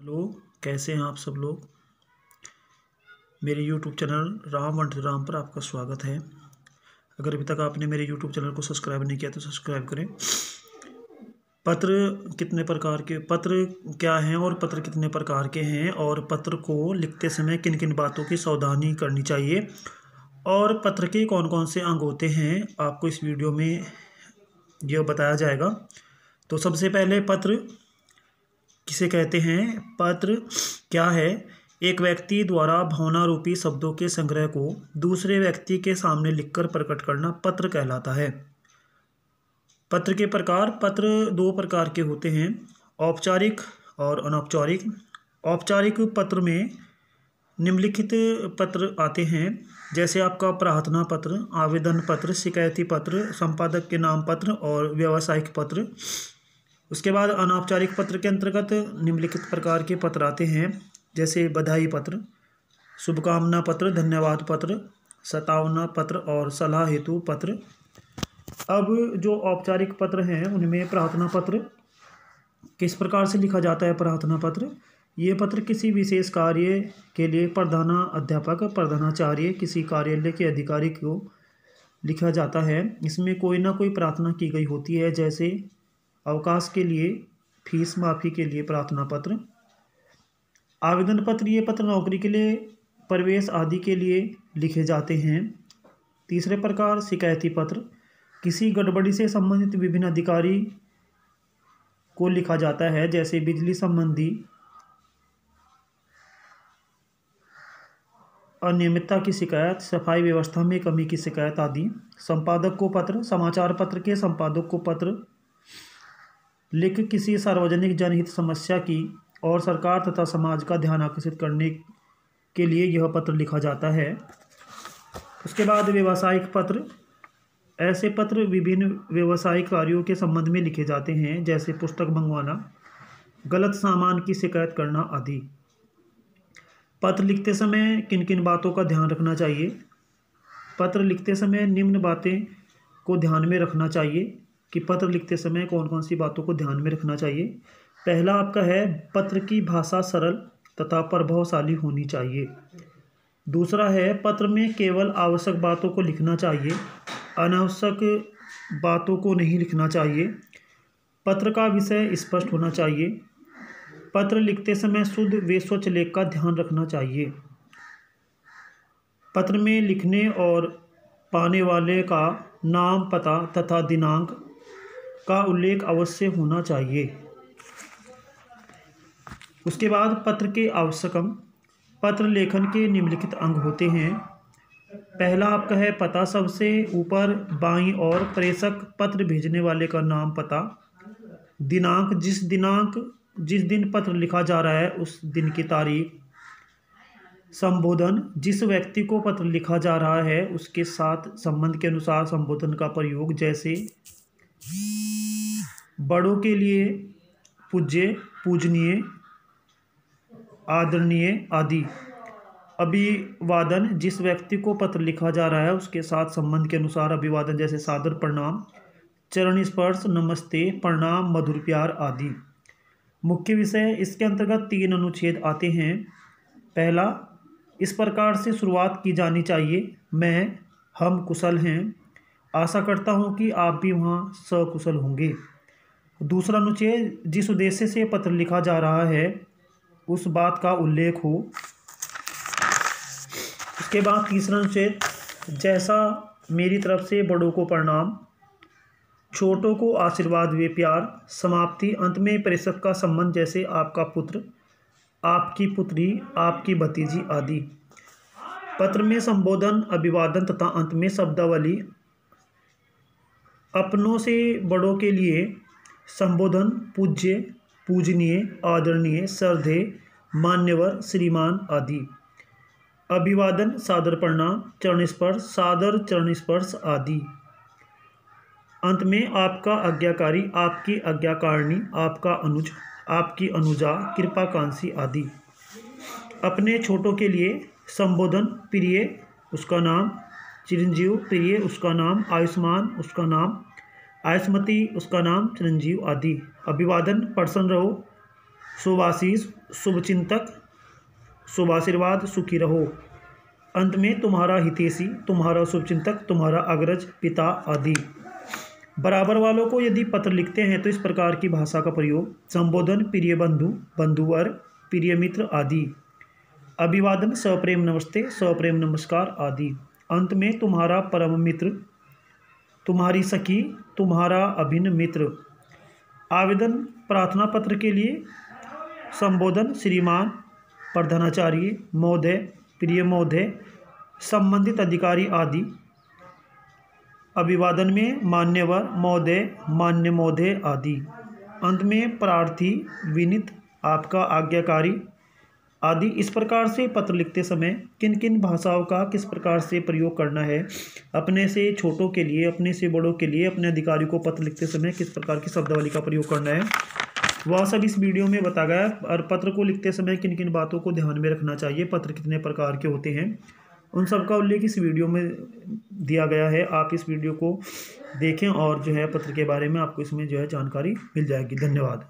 Hello, कैसे हैं आप सब लोग। मेरे YouTube channel Ram want Ram पर आपका स्वागत है। अगर अभी तक आपने मेरे YouTube चैनल को सब्सक्राइब नहीं किया तो सब्सक्राइब करें। पत्र क्या हैं और पत्र कितने प्रकार के हैं और पत्र को लिखते समय किन किन बातों की सावधानी करनी चाहिए और पत्र के कौन कौन से अंग होते हैं, आपको इस वीडियो में यह बताया जाएगा। तो सबसे पहले पत्र किसे कहते हैं। पत्र क्या है? एक व्यक्ति द्वारा भावनारूपी शब्दों के संग्रह को दूसरे व्यक्ति के सामने लिखकर प्रकट करना पत्र कहलाता है। पत्र के प्रकार। पत्र दो प्रकार के होते हैं, औपचारिक और अनौपचारिक। औपचारिक पत्र में निम्नलिखित पत्र आते हैं, जैसे आपका प्रार्थना पत्र, आवेदन पत्र, शिकायती पत्र, संपादक के नाम पत्र और व्यावसायिक पत्र। उसके बाद अनौपचारिक पत्र के अंतर्गत निम्नलिखित प्रकार के पत्र आते हैं, जैसे बधाई पत्र, शुभकामना पत्र, धन्यवाद पत्र, सतावना पत्र और सलाह हेतु पत्र। अब जो औपचारिक पत्र हैं उनमें प्रार्थना पत्र किस प्रकार से लिखा जाता है। प्रार्थना पत्र, ये पत्र किसी विशेष कार्य के लिए प्रधानाध्यापक, प्रधानाचार्य, किसी कार्यालय के अधिकारी को लिखा जाता है। इसमें कोई ना कोई प्रार्थना की गई होती है, जैसे अवकाश के लिए, फीस माफ़ी के लिए प्रार्थना पत्र। आवेदन पत्र, ये पत्र नौकरी के लिए, प्रवेश आदि के लिए लिखे जाते हैं। तीसरे प्रकार शिकायती पत्र, किसी गड़बड़ी से संबंधित विभिन्न अधिकारी को लिखा जाता है, जैसे बिजली संबंधी अनियमितता की शिकायत, सफाई व्यवस्था में कमी की शिकायत आदि। संपादक को पत्र, समाचार पत्र के संपादक को पत्र लिख किसी सार्वजनिक जनहित समस्या की और सरकार तथा समाज का ध्यान आकर्षित करने के लिए यह पत्र लिखा जाता है। उसके बाद व्यावसायिक पत्र, ऐसे पत्र विभिन्न व्यावसायिक कार्यों के संबंध में लिखे जाते हैं, जैसे पुस्तक मंगवाना, गलत सामान की शिकायत करना आदि। पत्र लिखते समय किन किन बातों का ध्यान रखना चाहिए। पत्र लिखते समय निम्न बातें को ध्यान में रखना चाहिए कि पत्र लिखते समय कौन कौन सी बातों को ध्यान में रखना चाहिए। पहला आपका है, पत्र की भाषा सरल तथा प्रभावशाली होनी चाहिए। दूसरा है, पत्र में केवल आवश्यक बातों को लिखना चाहिए, अनावश्यक बातों को नहीं लिखना चाहिए। पत्र का विषय स्पष्ट होना चाहिए। पत्र लिखते समय शुद्ध व स्वच्छ लेख का ध्यान रखना चाहिए। पत्र में लिखने और पाने वाले का नाम, पता तथा दिनांक का उल्लेख अवश्य होना चाहिए। उसके बाद पत्र के आवश्यक अंग। पत्र लेखन के निम्नलिखित अंग होते हैं। पहला आपका है पता, सबसे ऊपर बाईं ओर प्रेषक पत्र भेजने वाले का नाम, पता। दिनांक, जिस दिन पत्र लिखा जा रहा है उस दिन की तारीख। संबोधन, जिस व्यक्ति को पत्र लिखा जा रहा है उसके साथ संबंध के अनुसार संबोधन का प्रयोग, जैसे बड़ों के लिए पूज्य, पूजनीय, आदरणीय आदि। अभिवादन, जिस व्यक्ति को पत्र लिखा जा रहा है उसके साथ संबंध के अनुसार अभिवादन, जैसे सादर प्रणाम, चरण स्पर्श, नमस्ते, प्रणाम, मधुर प्यार आदि। मुख्य विषय, इसके अंतर्गत 3 अनुच्छेद आते हैं। पहला, इस प्रकार से शुरुआत की जानी चाहिए, हम कुशल हैं, आशा करता हूँ कि आप भी वहाँ सकुशल होंगे। दूसरा अनुच्छेद, जिस उद्देश्य से पत्र लिखा जा रहा है उस बात का उल्लेख हो। उसके बाद तीसरा अनुच्छेद, जैसा मेरी तरफ से बड़ों को प्रणाम, छोटों को आशीर्वाद व प्यार। समाप्ति, अंत में प्रेषक का संबंध, जैसे आपका पुत्र, आपकी पुत्री, आपकी भतीजी आदि। पत्र में संबोधन, अभिवादन तथा अंत में शब्दावली। अपनों से बड़ों के लिए संबोधन, पूज्य, पूजनीय, आदरणीय, श्रद्धेय, मान्यवर, श्रीमान आदि। अभिवादन, सादर प्रणाम, चरण स्पर्श, सादर चरण स्पर्श आदि। अंत में आपका आज्ञाकारी, आपकी आज्ञाकारिणी, आपका अनुज, आपकी अनुजा, कृपाकांक्षी आदि। अपने छोटों के लिए संबोधन, प्रिय, उसका नाम, चिरंजीव, प्रिय, उसका नाम, आयुष्मान, उसका नाम, आयुष्मती, उसका नाम, चिरंजीव आदि। अभिवादन, प्रसन्न रहो, शुभाशीष, शुभचिंतक, शुभाशीर्वाद, सुखी रहो। अंत में तुम्हारा हितैषी, तुम्हारा शुभचिंतक, तुम्हारा अग्रज, पिता आदि। बराबर वालों को यदि पत्र लिखते हैं तो इस प्रकार की भाषा का प्रयोग: संबोधन, प्रिय बंधु, बंधुवर, प्रिय मित्र आदि। अभिवादन, सप्रेम नमस्ते, सप्रेम नमस्कार आदि। अंत में तुम्हारा परम मित्र, तुम्हारी सखी, तुम्हारा अभिन्न मित्र। आवेदन प्रार्थना पत्र के लिए: संबोधन श्रीमान, प्रधानाचार्य महोदय, प्रिय महोदय, संबंधित अधिकारी आदि। अभिवादन में मान्यवर महोदय, मान्य महोदय आदि। अंत में प्रार्थी, विनीत, आपका आज्ञाकारी आदि। इस प्रकार से पत्र लिखते समय किन किन भाषाओं का किस प्रकार से प्रयोग करना है, अपने से छोटों के लिए, अपने से बड़ों के लिए, अपने अधिकारी को पत्र लिखते समय किस प्रकार की शब्दावली का प्रयोग करना है, वह सब इस वीडियो में बताया गया। और पत्र को लिखते समय किन किन बातों को ध्यान में रखना चाहिए, पत्र कितने प्रकार के होते हैं, उन सब का उल्लेख इस वीडियो में दिया गया है। आप इस वीडियो को देखें और जो है पत्र के बारे में आपको इसमें जो है जानकारी मिल जाएगी। धन्यवाद।